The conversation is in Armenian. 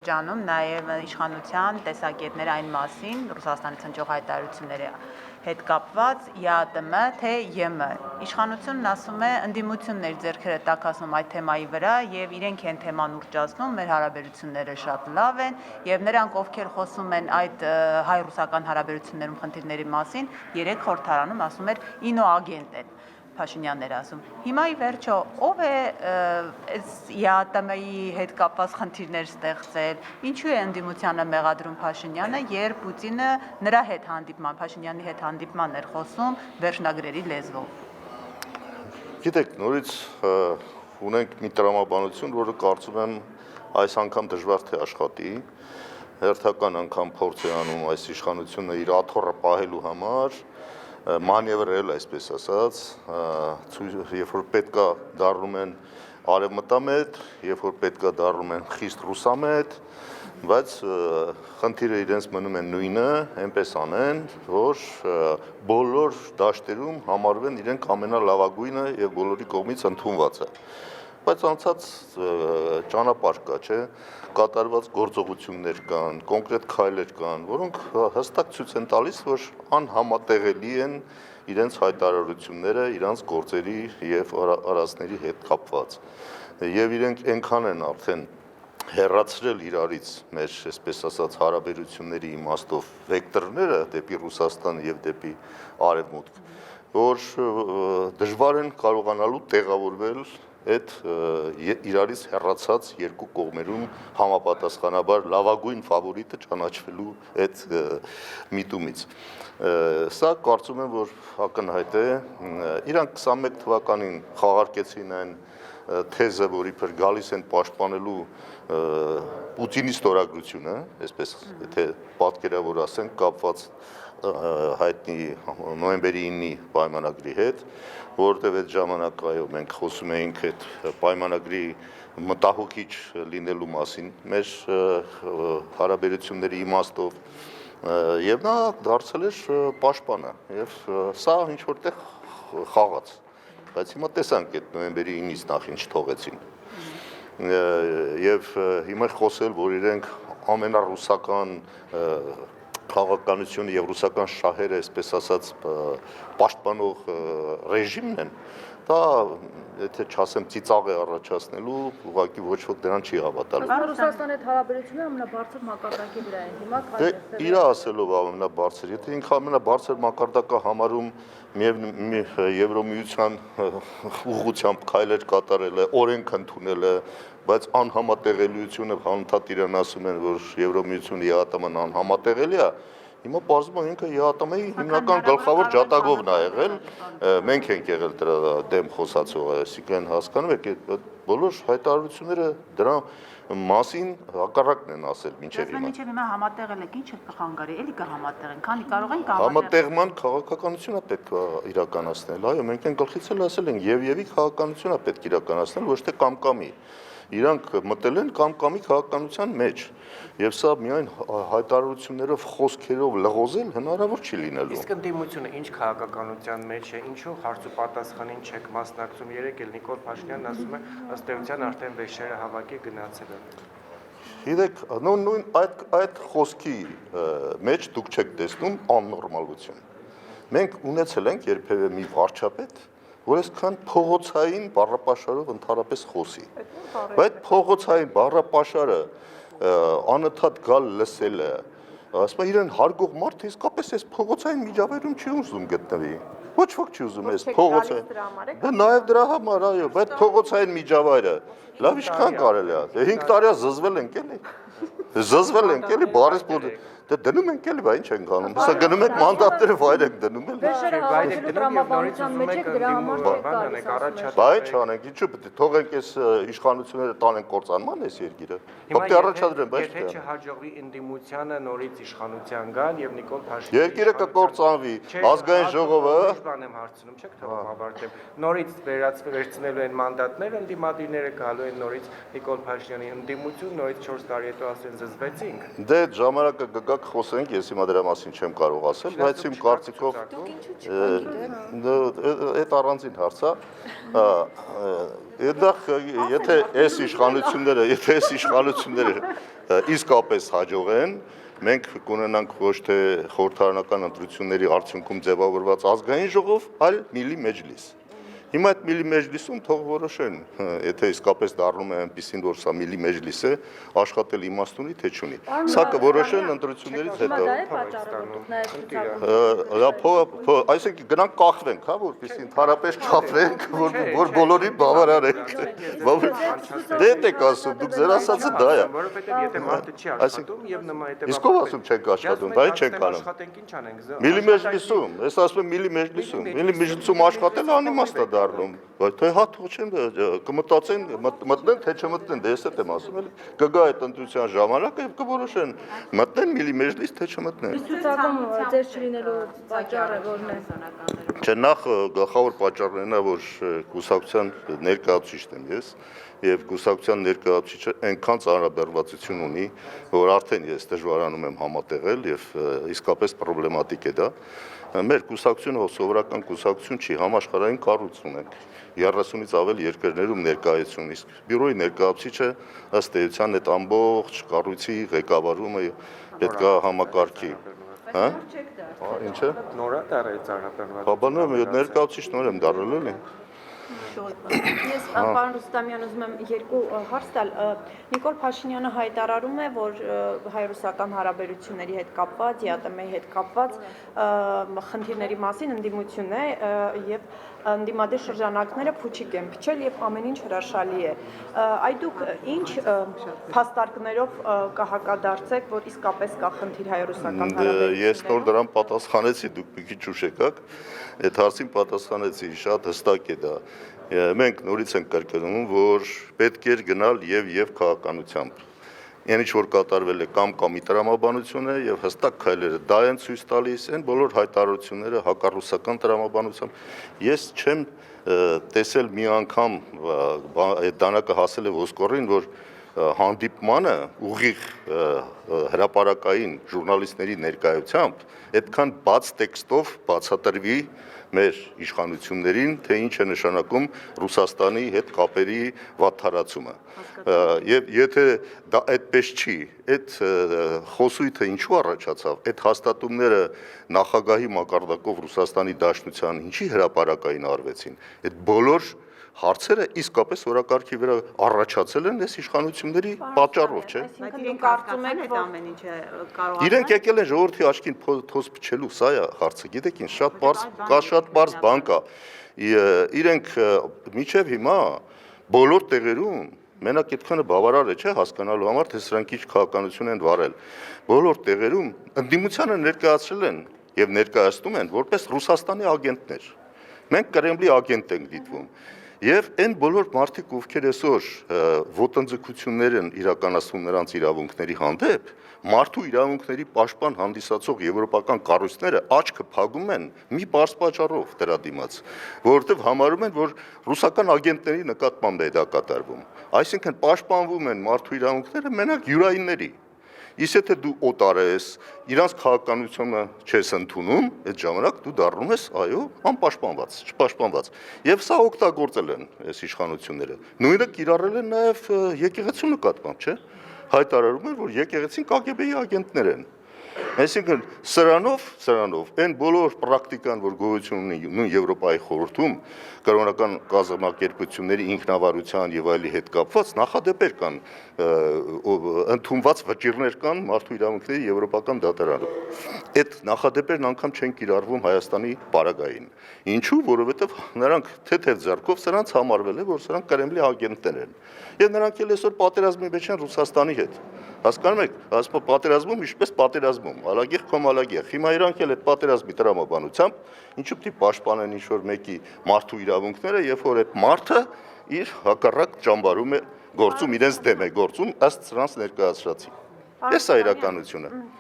Ջանում նաև իշխանության տեսակետներ այն մասին Ռուսաստանի ցնցող հայտարարությունների հետ կապված ԵԱՏՄ թե ԵՄ իշխանությունն ասում է ընդդիմություններ ձեռքերը տաքացնում այդ թեմայի վրա եւ իրենք են թեման ուռճացնում մեր հարաբերությունները շատ լավ են եւ նրանք ովքեր խոսում են այդ հայ-ռուսական հարաբերություններում խնդիրների մասին երեք խորհրդարանում ասում էր ինոագենտ են Փաշինյաններ ասում։ Հիմա ի վերջո ով է ԵԱՏՄ-ի հետ կապված խնդիրներ ստեղծել, ինչու է ընդդիմությանը մեղադրում Փաշինյանը, երբ Պուտինը նրա հետ հանդիպման, Փաշինյանի հետ հանդիպման էր խոսում վերջնագրերի լեզվով։ Գիտեք, նորից ունենք մի տրամաբանություն, որը կարծում եմ այս անգամ դժվար թե աշխատի, հերթական անգամ փորձ է անում այս իշխանությունը իր աթոռը պահելու համար, մանևրել, այսպես ասած, երբ որ պետքա դառնում են արևմտամետ, երբ որ պետքա դառնում են խիստ ռուսամետ, բայց խնդիրը իրենց մնում են նույնը, այնպես անեն, որ բոլոր դաշտերում համարվեն իրենք ամենալավագույնը եւ բոլորի կողմից ընդունվածը։ Բայց անցած ճանապարհ կա, չէ, կատարված գործողություններ կան, կոնկրետ քայլեր կան, որոնք հստակ ցույց են տալիս, որ անհամատեղելի են իրենց հայտարարությունները, իրենց գործերի եւ արածների հետ կապված։ Եվ իրենք այնքան են արդեն հեռացրել իրարից մեր, այսպես ասած, հարաբերությունների իմաստով վեկտորները դեպի Ռուսաստան եւ դեպի Արևմուտք, որ դժվար են կարողանալու տեղավորվել այդ իրարից հեռացած երկու կողմերում համապատասխանաբար լավագույն ֆավորիտը ճանաչվելու այդ միտումից։ Սա կարծում եմ, որ ակնհայտ է, իրանք 21 թվականին խաղարկեցին այն թեզը, որ իբր գալիս են պաշտպանելու Պուտինի ստորագրությունը, այսպես եթե պատկերավոր ասենք, կապված հայտնի նոյեմբերի 9-ի պայմանագրի հետ, որովհետև այդ ժամանակ այո մենք խոսում էինք այդ պայմանագրի մտահոգիչ լինելու մասին մեր հարաբերությունների իմաստով եւ նա դարձել էր պաշտպանը եւ սա ինչ որտեղ խաղաց, բայց հիմա տեսանք այդ նոյեմբերի 9-ից նախ ինչ թողեցին եւ հիմա խոսել, որ իրենք ամենառուսական քաղաքականությունը եւ ռուսական շահերը, այսպես ասած, պաշտպանող ռեժիմն են, դա եթե չասեմ ծիծաղ է առաջացնելու, ուղղակի ոչ ոք դրան չի հավատալու։ Ռուսաստանի հետ հարաբերությունները ամենաբարձր մակարդակի վրա են հիմա քայլել։ Իր ասելով ամենաբարձր, եթե ինքը ամենաբարձր մակարդակը համարում Եվրոմիության ուղղությամբ քայլեր կատարել է, օրենք ընդունել է, բայց անհամատեղելիությունը հանդարտ իրեն ասում են, որ Եվրոմիությունը ԵԱՏՄ-ն անհամատեղելի է, հիմա պարզվում է ինքը ԵԱՏՄ-ի հիմնական գլխավոր ջատագովն է եղել, մենք ենք եղել դրա դեմ խոսացողը, այսինքն հասկանում եք, բոլոր հայտարարությունները դրա մասին հակառակն են ասել մինչև հիմա։ Մինչև հիմա համատեղել եք, ինչ կխանգարի, էլի կհամատեղեն, քանի կարող են համատեղման քաղաքականությունը պետք է իրականացնել, այո, մենք են գլխից էլ ասել ենք, եւ-եւի քաղաքականությունը պետք է իրականացնել, ոչ թե կամ-կամի։ Իրանք մտել են կամ-կամի քաղաքականության մեջ, եւ սա միայն հայտարարություններով, խոսքերով լղոզել հնարավոր չի լինելու։ Իսկ ընդդիմությունը ինչ քաղաքականության մեջ է, ինչու հարց ու պատասխանին չեք մասնակցում, երեք էլ Նիկոլ Փաշինյանն ասում է, ըստ էության արդեն վեշերը հավաքի գնացել են։ Գիտեք, նույն այդ խոսքի մեջ դուք չեք տեսնում աննորմալություն։ Մենք ունեցել ենք երբևէ մի վարչապետ, որ այսքան փողոցային բառապաշարով ընդհանրապես խոսի։ Բայց փողոցային բառապաշարը անընդհատ գալ լսելը, ասում է իրեն հարգող մարդը իսկապես այս փողոցային միջավայրում չի ուզում գտնվի։ Ոչ ոք չի ուզում այս փողոցային։ Դա նաև դրա համար, այո, բայց փողոցային միջավայրը լավ ինչքան կարելի է։ 5 տարի զզվել ենք էլի։ Զզվել ենք էլի, բարես փոդ Դե դնում ենք էլի, բա ինչ ենք անում։ Հեսա գնում ենք մանդատները վայր ենք դնում էլի։ Վեշերը հավաքելու տրամաբանության մեջ եք դրա համար չեք գալիս։ Բայց չանենք, ինչու՞ պետք է թողենք այս իշխանությունները տանենք կործանման այս երկիրը։ Պետք է առաջադրեն, բայց եթե չհաջողվի ընդդիմությանը նորից իշխանության գալ եւ Նիկոլ Փաշինյանը երկիրը կկործանվի, ազգային ժողովը բան եմ հարցնում, չեք թող հավարտեմ։ Նորից վերցնելու են մանդատները, ընդդիմադիրները գալու են նորից Նիկոլ Փաշինյանի ընդդիմություն, նորից 4 տարի հետո ասեն զզվեցինք։ Դե ժամանակը կգա ժամանակ խոսենք, ես հիմա դրա մասին չեմ կարող ասել, բայց իմ կարծիքով այդ առանձին հարց է։ Այդտեղ եթե այս իշխանությունները իսկապես հաջող են, մենք կունենանք ոչ թե խորհրդարանական ընտրությունների արդյունքում ձևավորված ազգային ժողով, այլ միլի մեջլիս։ Հիմա այդ միլի մեջլիսում թող որոշեն, եթե իսկապես դառնում է այնպեսին, որ սա միլի մեջլիս է, աշխատել իմաստ ունի, թե չունի։ Սա կորոշեն ընտրություններից հետո։ Այսինքն գնանք կախվենք, հա, որպեսզի ընդհանրապես չափվենք, որ բոլորի բավարարենք։ Դե եք ասում, դուք ձեր ասածը դա է։ Որովհետև եթե մարդը չի աշխատում եւ նման հետեւաբար Իսկ ով ասում չենք աշխատում, դա չենք անում։ Միլի մեջլիսում, ես ասում եմ միլի մեջլիսում աշխատել անիմաստ է դառնում, բայց թե հա թող չեն կմտածեն, մտնեն թե չմտնեն, դե ես էլ եմ ասում, էլի կգա այդ ընտրության ժամանակը եւ կորոշեն մտնեն միլի մեջլիս թե չմտնեն։ Ցուցակում ձեր չլինելու պատճառը որն է։ Չէ, նախ գլխավոր պատճառն է, որ կուսակցության ներկայացուցիչն եմ ես եւ կուսակցության ներկայացուցիչը այնքան ծանրաբեռնվածություն ունի, որ արդեն ես դժվարանում եմ համատեղել եւ իսկապես պրոբլեմատիկ է դա։ Մեր կուսակցությունը սովորական կուսակցություն չի, համաշխարհային կառույց ունենք 30-ից ավել երկրներում ներկայություն, իսկ բյուրոյի ներկայացուցիչը ըստ էության այդ ամբողջ կառույցի ղեկավարումը պետք է համակարգի։ Հա? Ինչ է։ Նորա դարի ծանրաբեռնված։ Բաբանո ներկայացուցիչ նոր եմ դառել էլի։ Ես պարոն Ռուստամյան ուզում եմ երկու հարց տալ։ Նիկոլ Փաշինյանը հայտարարում է, որ հայ-ռուսական հարաբերությունների հետ կապված, ԵԱՏՄ-ի հետ կապված խնդիրների մասին ընդդիմություն է եւ ընդդիմադիր շրջանակները փուչիկ են փչել եւ ամեն ինչ հրաշալի է։ Այդ դուք ինչ փաստարկներով կհակադարձեք, որ իսկապես կա խնդիր հայ-ռուսական հարաբերություններում։ Ես նոր դրան պատասխանեցի, դուք մի քիչ ուշ եկաք, այդ հարցին պատասխանեցի, շատ հստակ է դա։ Մենք նորից ենք կրկնում, որ պետք էր գնալ եւ քաղաքականությամբ։ Այն ինչ որ կատարվել է կամ մի տրամաբանություն է եւ հստակ քայլերը դա են ցույց տալիս, այն բոլոր հայտարարությունները հակառուսական տրամաբանությամբ։ Ես չեմ տեսել մի անգամ այդ դանակը հասել է ոսկորին, որ հանդիպմանը ուղիղ հրապարակային ժուրնալիստների ներկայությամբ այդքան բաց տեքստով բացատրվի մեր իշխանություններին, թե ինչ է նշանակում Ռուսաստանի հետ կապերի վատթարացումը։ Եվ եթե դա այդպես չի, այդ խոսույթը ինչու առաջացավ, այդ հաստատումները նախագահի մակարդակով Ռուսաստանի Դաշնության ինչի հրապարակային արվեցին, այդ բոլոր հարցերը իսկապես օրակարգի վրա առաջացել են այս իշխանությունների պատճառով, չէ։ Բայց իրենք կարծում եք, որ ամեն ինչը կարող է։ Իրենք եկել են ժողովրդի աչքին թոս փչելու, սա է հարցը, գիտեք ինչ, շատ բարձ բան կա։ Իրենք մինչև հիմա բոլոր տեղերում մենակ այդքանը բավարար է, չէ, հասկանալու համար, թե սրանք ինչ քաղաքականություն են վարել։ Բոլոր տեղերում ընդդիմությանը ներկայացրել են եւ ներկայացնում են որպես Ռուսաստանի ագենտներ։ Մենք Կրեմլի ագենտ ենք դիտվում։ Եվ այն բոլոր մարդիկ, ովքեր այսօր ոտնձգություններ են իրականացնում նրանց իրավունքների հանդեպ, մարդու իրավունքների պաշտպան հանդիսացող եվրոպական կառույցները աչքը փակում են մի բարձ պատճառով դրա դիմաց, որովհետև համարում են, որ ռուսական ագենտների նկատմամբ է դա կատարվում։ Այսինքն պաշտպանվում են մարդու իրավունքները մենակ յուրայինների։ Իսկ եթե դու օտար ես, իրանց քաղաքականությունը չես ընդունում, այդ ժամանակ դու դառնում ես, այո, անպաշտպանված, չպաշտպանված։ Եվ սա օգտագործել են այս իշխանությունները։ Նույնը կիրառել են նաև եկեղեցու նկատմամբ, չէ՞։ Հայտարարում են, որ եկեղեցին KGB-ի ագենտներ են։ Այսինքն սրանով այն բոլոր պրակտիկան, որ գոյություն ունի նույն Եվրոպայի խորհրդում, կրոնական կազմակերպությունների ինքնավարության եւ այլի հետ կապված նախադեպեր կան, ընդունված վճիռներ կան մարդու իրավունքների եվրոպական դատարանում։ Այդ նախադեպերն անգամ չեն կիրառվում Հայաստանի պարագային։ Ինչու՞, որովհետեւ նրանք թեթև ձեռքով սրանց համարվել է, որ սրանք Կրեմլի ագենտներ են։ Եվ նրանք էլ այսօր պատերազմի մեջ են Ռուսաստանի հետ։ Հասկանում եք, ասում պատերազմում ինչպես պատերազմում, ալագեղ կամ ալագեղ։ Հիմա իրանք էլ այդ պատերազմի տրամաբանությամբ ինչու՞ պիտի պաշտպանեն ինչ-որ մեկի մարդու իրավունքները, երբ որ այդ մարդը իր հակառակ ճամբարում է գործում, իրենց դեմ է գործում, ըստ սրանց ներկայացրածի։ Էս է իրականությունը։